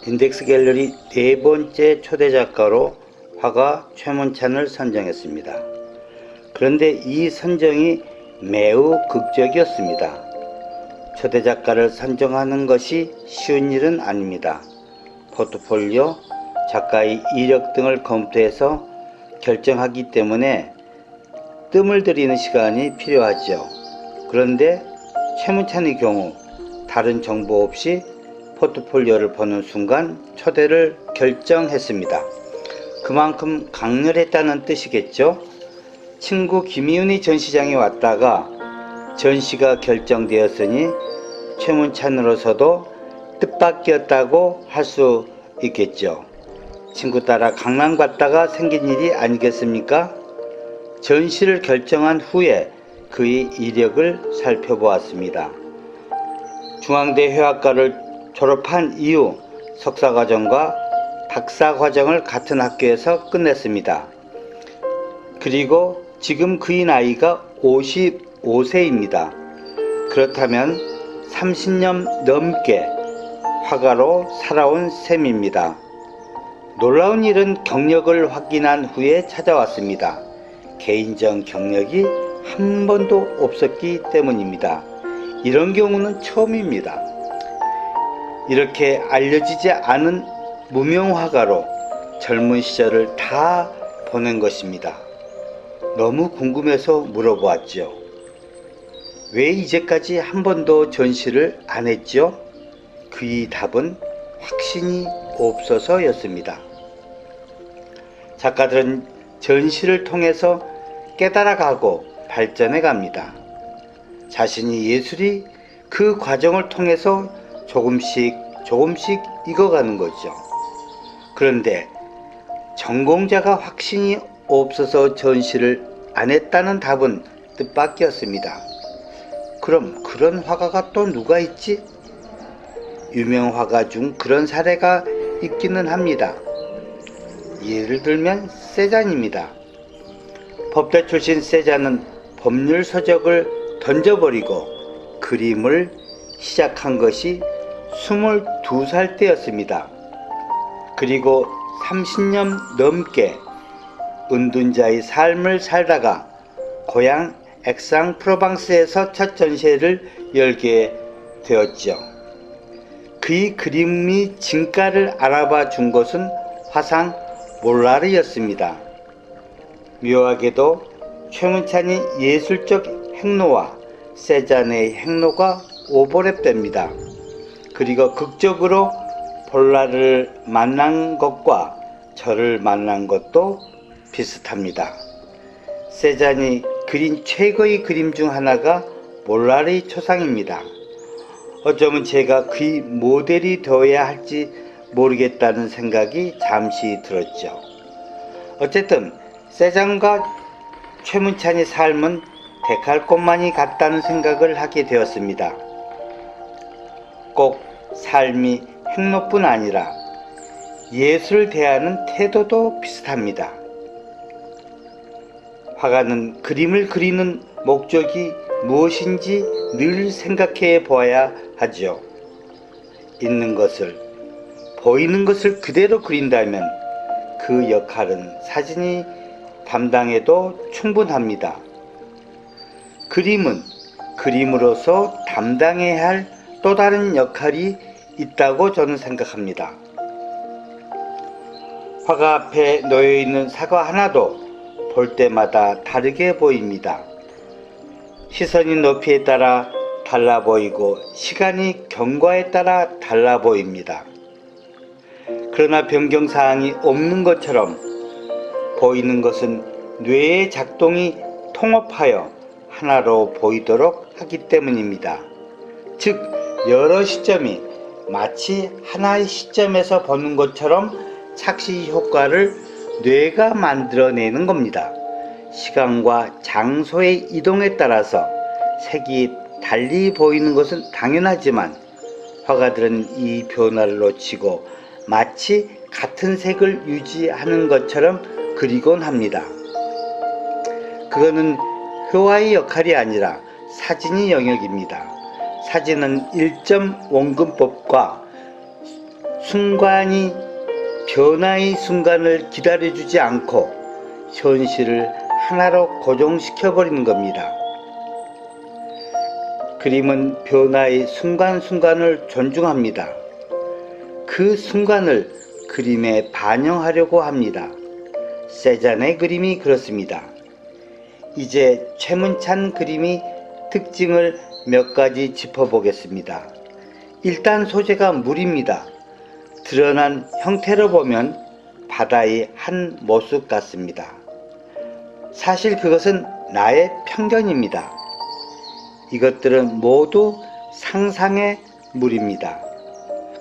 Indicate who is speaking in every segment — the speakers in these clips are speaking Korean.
Speaker 1: 인덱스 갤러리 네 번째 초대 작가로 화가 최문찬을 선정했습니다. 그런데 이 선정이 매우 극적이었습니다. 초대 작가를 선정하는 것이 쉬운 일은 아닙니다. 포트폴리오, 작가의 이력 등을 검토해서 결정하기 때문에 뜸을 들이는 시간이 필요하죠. 그런데 최문찬의 경우 다른 정보 없이 포트폴리오를 보는 순간 초대를 결정했습니다. 그만큼 강렬했다는 뜻이겠죠. 친구 김희훈이 전시장에 왔다가 전시가 결정되었으니 최문찬으로서도 뜻밖이었다고 할 수 있겠죠. 친구 따라 강남 갔다가 생긴 일이 아니겠습니까? 전시를 결정한 후에 그의 이력을 살펴보았습니다. 중앙대 회화과를 졸업한 이후 석사과정과 박사과정을 같은 학교에서 끝냈습니다. 그리고 지금 그의 나이가 55세입니다. 그렇다면 30년 넘게 화가로 살아온 셈입니다. 놀라운 일은 경력을 확인한 후에 찾아왔습니다. 개인적 경력이 한 번도 없었기 때문입니다. 이런 경우는 처음입니다. 이렇게 알려지지 않은 무명 화가로 젊은 시절을 다 보낸 것입니다. 너무 궁금해서 물어보았죠. 왜 이제까지 한 번도 전시를 안 했죠? 그의 답은 확신이 없어서였습니다. 작가들은 전시를 통해서 깨달아가고 발전해 갑니다. 자신이 예술이 그 과정을 통해서 조금씩 익어가는 거죠. 그런데 전공자가 확신이 없어서 전시를 안 했다는 답은 뜻밖이었습니다. 그럼 그런 화가가 또 누가 있지? 유명 화가 중 그런 사례가 있기는 합니다. 예를 들면 세잔입니다. 법대 출신 세잔은 법률 서적을 던져버리고 그림을 시작한 것이 22살 때였습니다. 그리고 30년 넘게 은둔자의 삶을 살다가 고향 액상-프로방스에서 첫 전시회를 열게 되었죠. 그의 그림이 진가를 알아봐 준 것은 화상 몰라르였습니다. 묘하게도 최문찬이 예술적 행로와 세잔의 행로가 오버랩됩니다. 그리고 극적으로 볼라를 만난 것과 저를 만난 것도 비슷합니다. 세잔이 그린 최고의 그림 중 하나가 몰라르의 초상입니다. 어쩌면 제가 그의 모델이 되어야 할지 모르겠다는 생각이 잠시 들었죠. 어쨌든 세잔과 최문찬의 삶은 데칼코마니 같다는 생각을 하게 되었습니다. 꼭 삶이 행로뿐 아니라 예술을 대하는 태도도 비슷합니다. 화가는 그림을 그리는 목적이 무엇인지 늘 생각해 보아야 하죠. 있는 것을, 보이는 것을 그대로 그린다면 그 역할은 사진이 담당해도 충분합니다. 그림은 그림으로서 담당해야 할 또 다른 역할이 있다고 저는 생각합니다. 화가 앞에 놓여있는 사과 하나도 볼 때마다 다르게 보입니다. 시선이 높이에 따라 달라 보이고 시간이 경과에 따라 달라 보입니다. 그러나 변경사항이 없는 것처럼 보이는 것은 뇌의 작동이 통합하여 하나로 보이도록 하기 때문입니다. 즉 여러 시점이 마치 하나의 시점에서 보는 것처럼 착시 효과를 뇌가 만들어내는 겁니다. 시간과 장소의 이동에 따라서 색이 달리 보이는 것은 당연하지만 화가들은 이 변화를 놓치고 마치 같은 색을 유지하는 것처럼 그리곤 합니다. 그거는 효화의 역할이 아니라 사진의 영역입니다. 사진은 1점 원근법과 순간이 변화의 순간을 기다려주지 않고 현실을 하나로 고정시켜버리는 겁니다. 그림은 변화의 순간순간을 존중합니다. 그 순간을 그림에 반영하려고 합니다. 세잔의 그림이 그렇습니다. 이제 최문찬 그림의 특징을 몇 가지 짚어보겠습니다. 일단 소재가 물입니다. 드러난 형태로 보면 바다의 한 모습 같습니다. 사실 그것은 나의 편견입니다. 이것들은 모두 상상의 물입니다.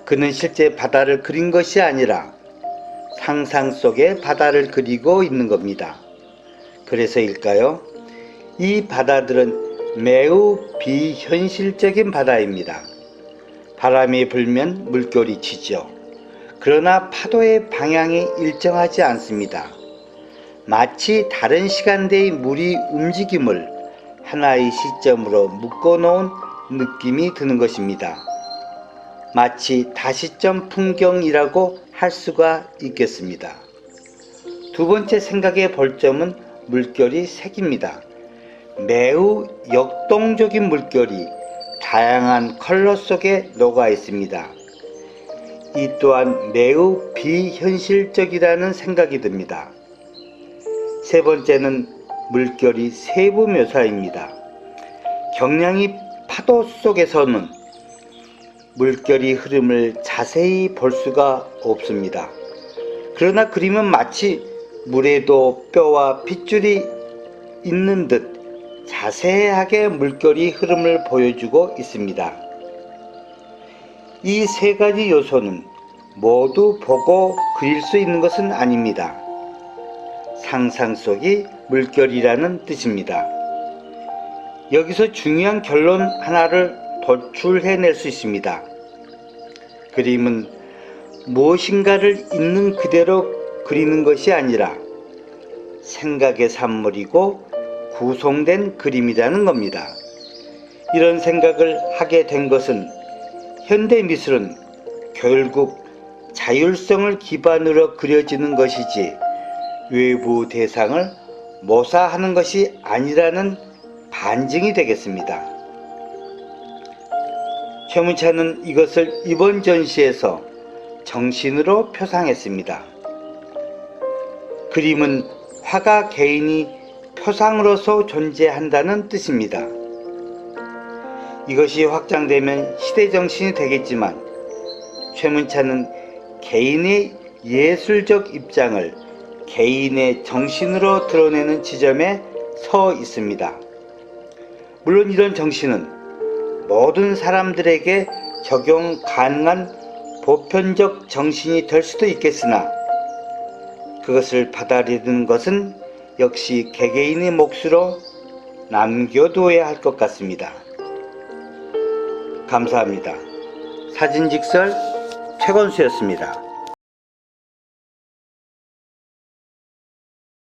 Speaker 1: 그는 실제 바다를 그린 것이 아니라 상상 속에 바다를 그리고 있는 겁니다. 그래서일까요? 이 바다들은 매우 비현실적인 바다입니다. 바람이 불면 물결이 치죠. 그러나 파도의 방향이 일정하지 않습니다. 마치 다른 시간대의 물이 움직임을 하나의 시점으로 묶어놓은 느낌이 드는 것입니다. 마치 다시점 풍경이라고 할 수가 있겠습니다. 두 번째 생각해 볼 점은 물결이 색입니다. 매우 역동적인 물결이 다양한 컬러 속에 녹아 있습니다. 이 또한 매우 비현실적이라는 생각이 듭니다. 세 번째는 물결이 세부 묘사입니다. 경량의 파도 속에서는 물결의 흐름을 자세히 볼 수가 없습니다. 그러나 그림은 마치 물에도 뼈와 핏줄이 있는 듯 자세하게 물결의 흐름을 보여주고 있습니다. 이 세 가지 요소는 모두 보고 그릴 수 있는 것은 아닙니다. 상상 속이 물결이라는 뜻입니다. 여기서 중요한 결론 하나를 도출해낼 수 있습니다. 그림은 무엇인가를 있는 그대로 그리는 것이 아니라 생각의 산물이고 구성된 그림이라는 겁니다. 이런 생각을 하게 된 것은 현대미술은 결국 자율성을 기반으로 그려지는 것이지 외부 대상을 모사하는 것이 아니라는 반증이 되겠습니다. 최문찬은 이것을 이번 전시에서 정신으로 표상했습니다. 그림은 화가 개인이 표상으로서 존재한다는 뜻입니다. 이것이 확장되면 시대정신이 되겠지만 최문찬은 개인의 예술적 입장을 개인의 정신으로 드러내는 지점에 서 있습니다. 물론 이런 정신은 모든 사람들에게 적용 가능한 보편적 정신이 될 수도 있겠으나 그것을 받아들이는 것은 역시 개개인의 몫으로 남겨두어야 할 것 같습니다. 감사합니다. 사진직설 최건수였습니다.